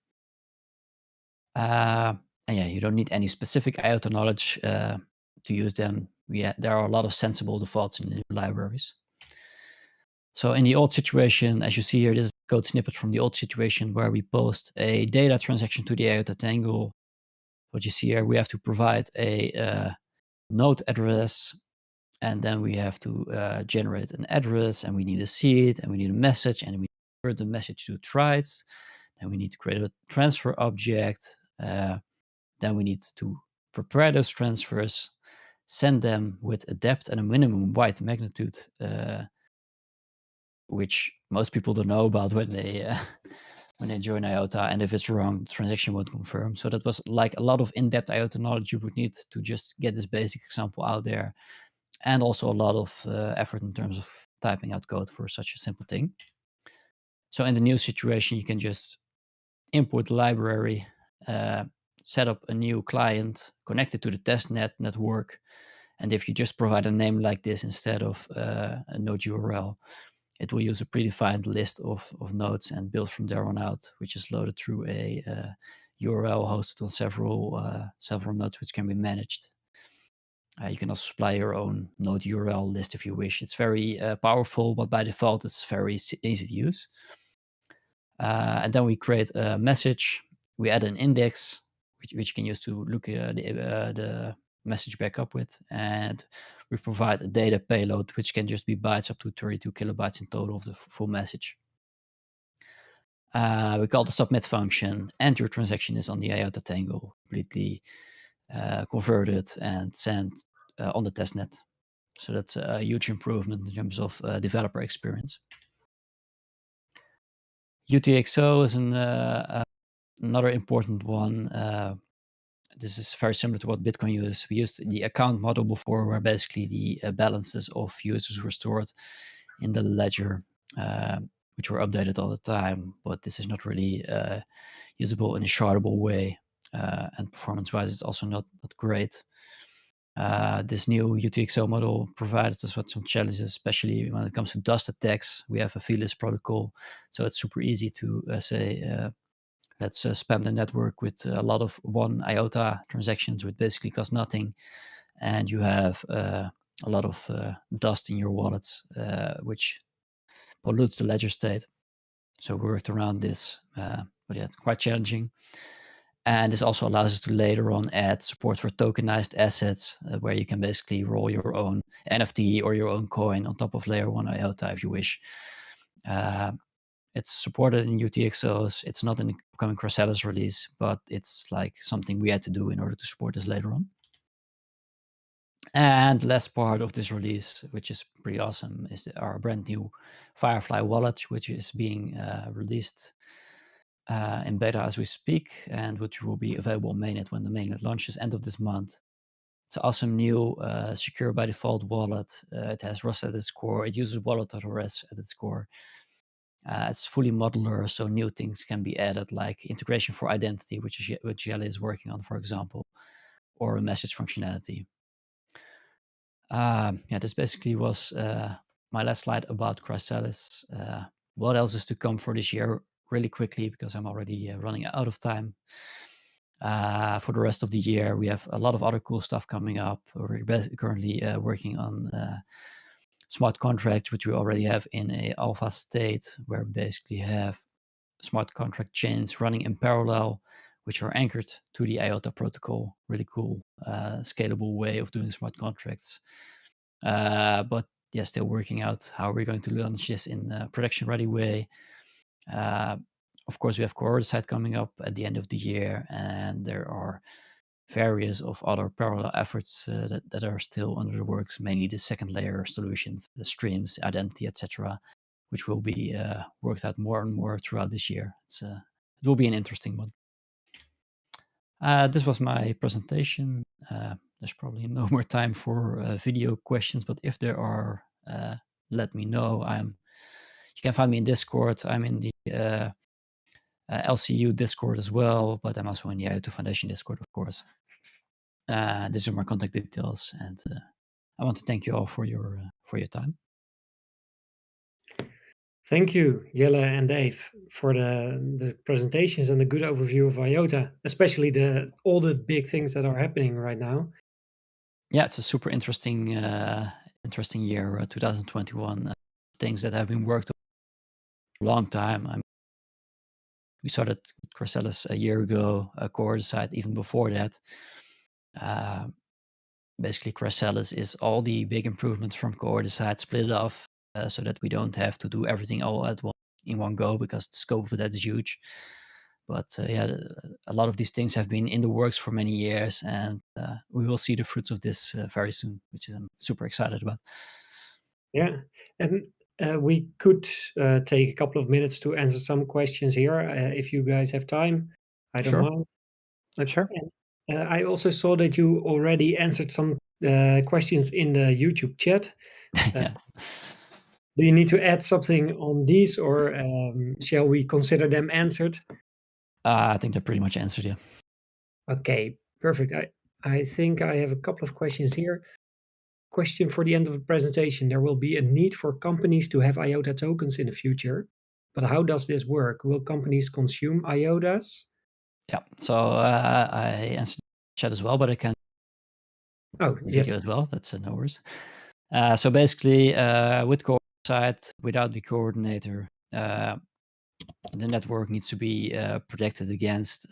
And yeah, you don't need any specific IOTA knowledge to use them. There are a lot of sensible defaults in the new libraries. So in the old situation, as you see here, this is a code snippet from the old situation where we post a data transaction to the IOTA Tangle. What you see here, we have to provide a node address, and then we have to generate an address, and we need a seed, and we need a message, and we convert the message to tries. Then we need to create a transfer object. Then we need to prepare those transfers, send them with a depth and a minimum byte magnitude, which most people don't know about when they when they join IOTA, and if it's wrong, the transaction won't confirm. So that was like a lot of in-depth IOTA knowledge you would need to just get this basic example out there, and also a lot of effort in terms of typing out code for such a simple thing. So in the new situation, you can just import the library, set up a new client, connect it to the testnet network, and if you just provide a name like this instead of a node URL, it will use a predefined list of nodes and build from there on out, which is loaded through a URL hosted on several nodes, which can be managed. You can also supply your own node URL list if you wish. It's very powerful, but by default, it's very easy to use. And then we create a message. We add an index, which you can use to look the message back up with. And we provide a data payload, which can just be bytes up to 32 kilobytes in total of the full message. We call the submit function, and your transaction is on the IOTA Tangle, completely converted and sent on the testnet. So that's a huge improvement in terms of developer experience. UTXO is another important one. This is very similar to what Bitcoin uses. We used the account model before, where basically the balances of users were stored in the ledger, which were updated all the time. But this is not really usable in a shardable way, and performance-wise, it's also not great. This new UTXO model provides us with some challenges, especially when it comes to dust attacks. We have a feeless protocol, so it's super easy to say, let's spam the network with a lot of one IOTA transactions, which basically cost nothing, and you have a lot of dust in your wallets, which pollutes the ledger state. So we worked around this, but yeah, quite challenging. And this also allows us to later on add support for tokenized assets, where you can basically roll your own NFT or your own coin on top of layer 1 IOTA if you wish. It's supported in UTXOs. It's not in the upcoming Chrysalis release, but it's like something we had to do in order to support this later on. And the last part of this release, which is pretty awesome, is our brand new Firefly wallet, which is being released in beta as we speak, and which will be available on mainnet when the mainnet launches end of this month. It's an awesome new secure by default wallet. It has Rust at its core. It uses wallet.rs at its core. It's fully modular, so new things can be added, like integration for identity, which Yelle is working on, for example, or a message functionality. Yeah, this basically was my last slide about Chrysalis. What else is to come for this year? Really quickly, because I'm already running out of time. For the rest of the year, we have a lot of other cool stuff coming up. We're currently working on smart contracts, which we already have in a alpha state, where we basically have smart contract chains running in parallel, which are anchored to the IOTA protocol. Really cool, scalable way of doing smart contracts. But yeah, still working out how we're going to launch this in a production-ready way. Of course, we have Cordicide coming up at the end of the year, and there are various of other parallel efforts that are still under the works, mainly the second layer solutions, the streams, identity, etc., which will be worked out more and more throughout this year. It will be an interesting one. This was my presentation. There's probably no more time for video questions, but if there are, let me know. You can find me in Discord. I'm in the LCU Discord as well, but I'm also in the IOTA Foundation Discord, of course. These are my contact details, and I want to thank you all for your time. Thank you, Jelle and Dave, for the presentations and the good overview of IOTA, especially all the big things that are happening right now. Yeah, it's a super interesting year, 2021. Things that have been worked on a long time. We started Chrysalis a year ago, Cordicide even before that. Basically, Chrysalis is all the big improvements from Cordicide split off, so that we don't have to do everything all in one go, because the scope of that is huge. But yeah, a lot of these things have been in the works for many years, and we will see the fruits of this very soon, which I'm super excited about. Yeah, and We could take a couple of minutes to answer some questions here if you guys have time. I don't Sure. mind. Sure. And I also saw that you already answered some questions in the YouTube chat. Yeah. Do you need to add something on these, or shall we consider them answered? I think they're pretty much answered, yeah. Okay, perfect. I think I have a couple of questions here. Question for the end of the presentation. There will be a need for companies to have IOTA tokens in the future, but how does this work? Will companies consume IOTAs? Yeah. So I answered the chat as well, but I can Oh, yes. video as well. That's no worries. So basically, with Cordicide, without the coordinator, the network needs to be protected against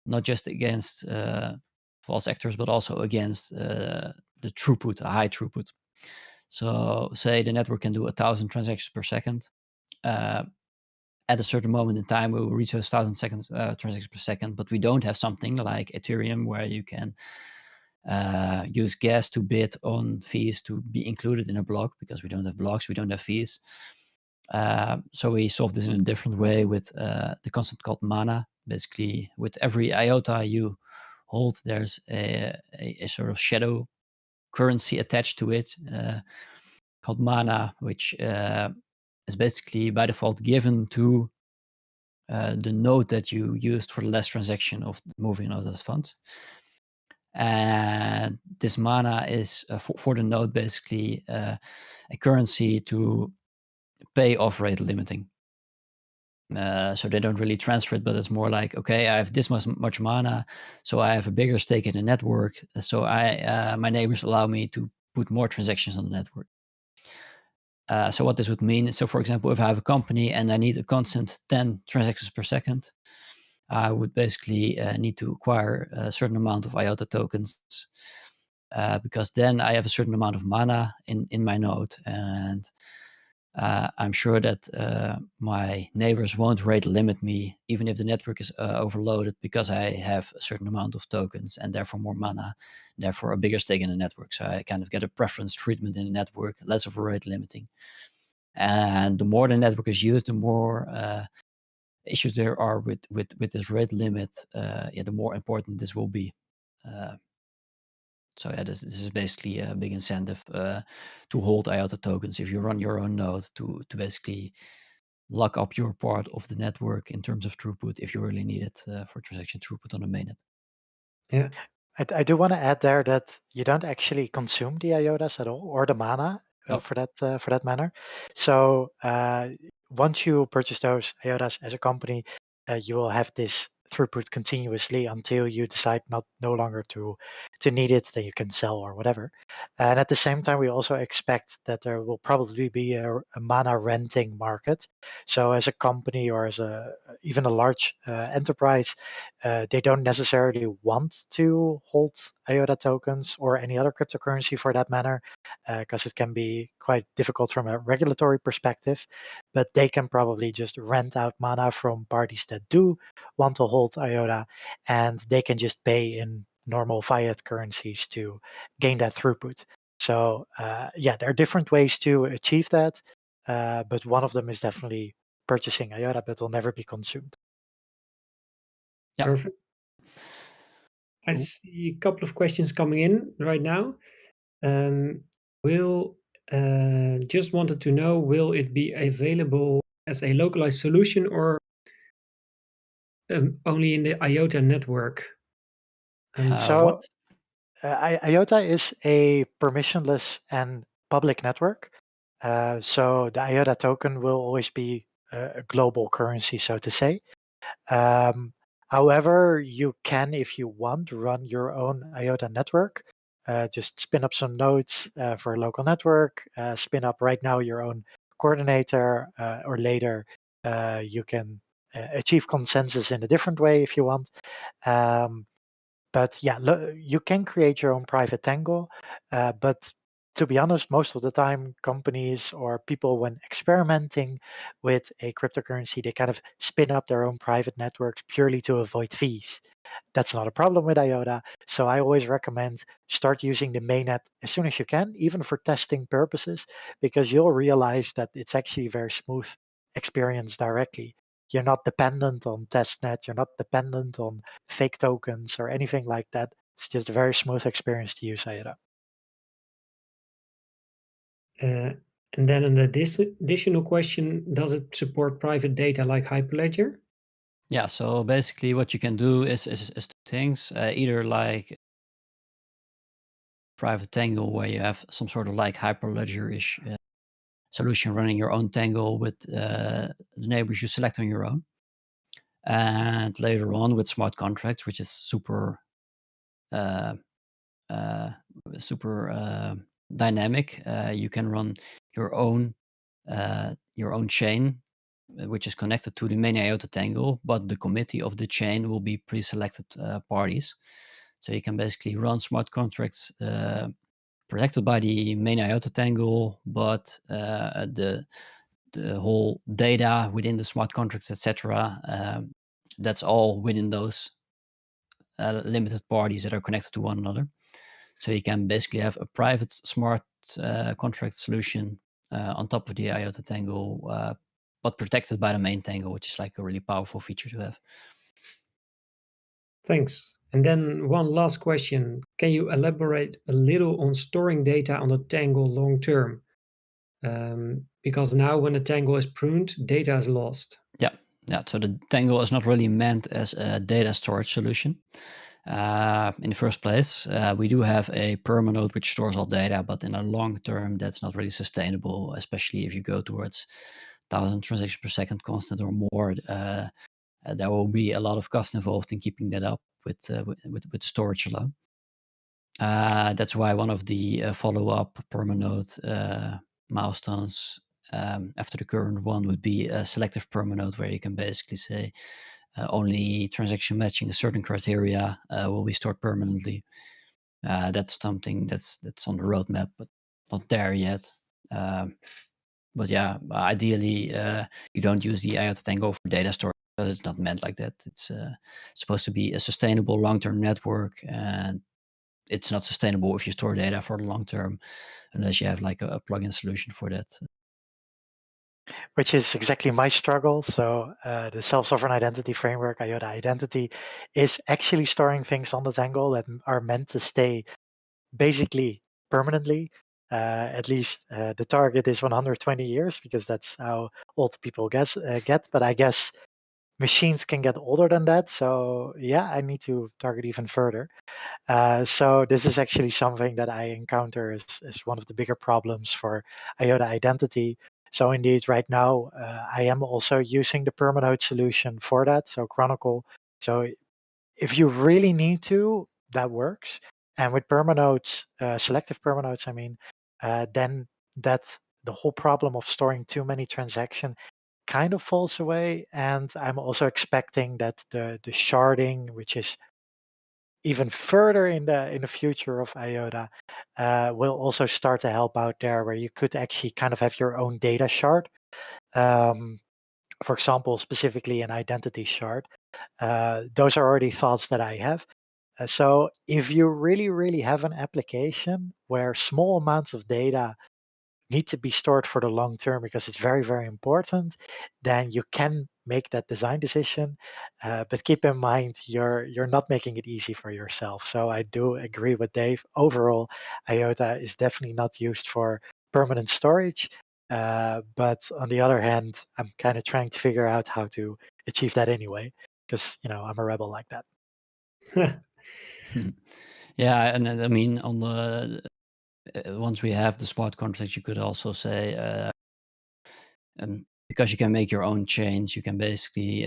not just against false actors, but also against the throughput, a high throughput. So say the network can do 1,000 transactions per second. At a certain moment in time, we will reach those 1,000 transactions per second, but we don't have something like Ethereum where you can use gas to bid on fees to be included in a block, because we don't have blocks, we don't have fees. So we solve this in a different way with the concept called mana. Basically, with every IOTA you hold, there's a sort of shadow currency attached to it called mana, which is basically by default given to the node that you used for the last transaction of moving of those funds. And this mana is for the node basically a currency to pay off rate limiting. So they don't really transfer it, but it's more like, okay, I have this much mana, so I have a bigger stake in the network. So my neighbors allow me to put more transactions on the network. So what this would mean, so for example, if I have a company and I need a constant 10 transactions per second, I would basically need to acquire a certain amount of IOTA tokens because then I have a certain amount of mana in my node, and I'm sure that my neighbors won't rate limit me, even if the network is overloaded, because I have a certain amount of tokens and therefore more mana, therefore a bigger stake in the network. So I kind of get a preference treatment in the network, less of a rate limiting. And the more the network is used, the more issues there are with this rate limit, the more important this will be. So yeah, this is basically a big incentive to hold IOTA tokens if you run your own node to basically lock up your part of the network in terms of throughput if you really need it for transaction throughput on the mainnet. Yeah. I do want to add there that you don't actually consume the IOTAs at all, or the mana Oh. for that matter. So once you purchase those IOTAs as a company, you will have this throughput continuously until you decide no longer to need it, then you can sell or whatever. And at the same time, we also expect that there will probably be a mana renting market. So as a company or as even a large enterprise, they don't necessarily want to hold IOTA tokens or any other cryptocurrency for that matter, because it can be quite difficult from a regulatory perspective. But they can probably just rent out mana from parties that do want to hold IOTA, and they can just pay in normal fiat currencies to gain that throughput. So there are different ways to achieve that, but one of them is definitely purchasing IOTA, but will never be consumed. Yeah. Perfect. I see a couple of questions coming in right now. Just wanted to know, will it be available as a localized solution or only in the IOTA network? What? IOTA is a permissionless and public network. So the IOTA token will always be a global currency, so to say. However, you can, if you want, run your own IOTA network. Just spin up some nodes for a local network, spin up right now your own coordinator, or later you can achieve consensus in a different way if you want. But yeah, you can create your own private Tangle, but to be honest, most of the time, companies or people, when experimenting with a cryptocurrency, they kind of spin up their own private networks purely to avoid fees. That's not a problem with IOTA. So I always recommend start using the mainnet as soon as you can, even for testing purposes, because you'll realize that it's actually a very smooth experience directly. You're not dependent on testnet, you're not dependent on fake tokens or anything like that. It's just a very smooth experience to use IOTA. And then an additional question, does it support private data like Hyperledger? Yeah, so basically what you can do is two things. Either like private Tangle, where you have some sort of like Hyperledger-ish solution running your own Tangle with the neighbors you select on your own. And later on with smart contracts, which is super uh, uh, dynamic, you can run your own chain, which is connected to the main IOTA Tangle, but the committee of the chain will be pre-selected parties. So you can basically run smart contracts protected by the main IOTA Tangle, but the whole data within the smart contracts, etc., that's all within those limited parties that are connected to one another. So you can basically have a private smart contract solution on top of the IOTA Tangle, but protected by the main Tangle, which is like a really powerful feature to have. Thanks. And then one last question. Can you elaborate a little on storing data on the Tangle long term? Because now when the Tangle is pruned, data is lost. Yeah. So the Tangle is not really meant as a data storage solution. In the first place, we do have a permanode which stores all data, but in the long term, that's not really sustainable, especially if you go towards 1,000 transactions per second constant or more. There will be a lot of cost involved in keeping that up with storage alone. That's why one of the follow-up permanode milestones after the current one would be a selective permanode, where you can basically say only transaction matching a certain criteria will be stored permanently. That's something that's on the roadmap, but not there yet. But yeah, ideally, you don't use the IOTA Tango for data storage, because it's not meant like that. It's supposed to be a sustainable long-term network, and it's not sustainable if you store data for the long term, unless you have like a plugin solution for that. Which is exactly my struggle. So the self-sovereign identity framework, IOTA Identity, is actually storing things on the Tangle that are meant to stay basically permanently. At least the target is 120 years, because that's how old people get. But I guess machines can get older than that. So yeah, I need to target even further. So this is actually something that I encounter as one of the bigger problems for IOTA Identity. So indeed, right now, I am also using the permanode solution for that, so Chronicle. So if you really need to, that works. And with permanodes, selective permanodes, I mean, then that's the whole problem of storing too many transactions kind of falls away. And I'm also expecting that the sharding, which is even further in the future of IOTA, will also start to help out there, where you could actually kind of have your own data shard. For example, specifically an identity shard. Those are already thoughts that I have. So if you really have an application where small amounts of data need to be stored for the long term, because it's very important, then you can make that design decision. But keep in mind, you're not making it easy for yourself. So I do agree with Dave. Overall, IOTA is definitely not used for permanent storage. But on the other hand, I'm kind of trying to figure out how to achieve that anyway, because I'm a rebel like that. Yeah, and I mean, on the once we have the smart contracts, you could also say, because you can make your own chains, you can basically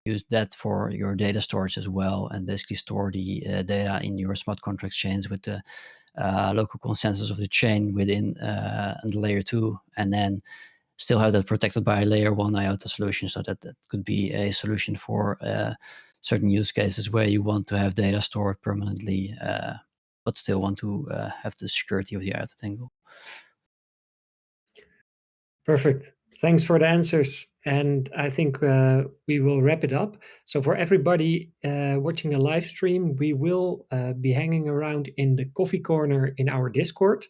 use that for your data storage as well, and basically store the data in your smart contracts chains with the local consensus of the chain within the layer 2, and then still have that protected by a layer 1 IOTA solution. So that could be a solution for certain use cases where you want to have data stored permanently but still want to have the security of the IOTA Tangle. Perfect. Thanks for the answers. And I think we will wrap it up. So for everybody watching a live stream, we will be hanging around in the coffee corner in our Discord.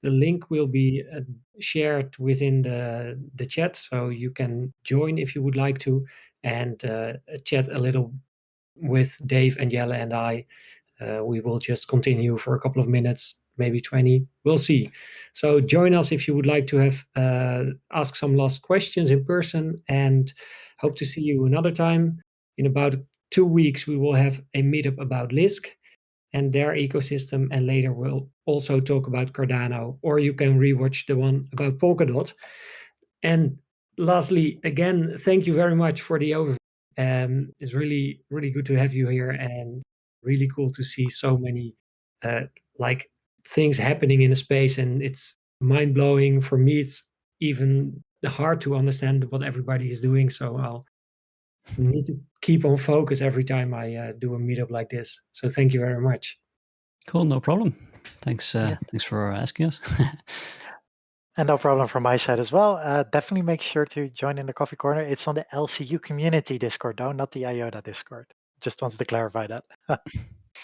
The link will be shared within the chat, so you can join if you would like to, and chat a little with Dave and Jelle and I. We will just continue for a couple of minutes, maybe 20. We'll see. So join us if you would like to have ask some last questions in person, and hope to see you another time. In about 2 weeks, we will have a meetup about Lisk and their ecosystem, and later we'll also talk about Cardano, or you can rewatch the one about Polkadot. And lastly, again, thank you very much for the overview. It's really, really good to have you here, and really cool to see so many like things happening in the space, and it's mind blowing. For me, it's even hard to understand what everybody is doing. So I'll need to keep on focus every time I do a meetup like this. So thank you very much. Cool, no problem. Thanks. Yeah. Thanks for asking us. And no problem from my side as well. Definitely make sure to join in the coffee corner. It's on the LCU community Discord, though, not the IOTA Discord. Just wanted to clarify that.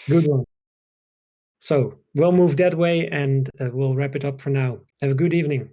Good one. So we'll move that way, and we'll wrap it up for now. Have a good evening.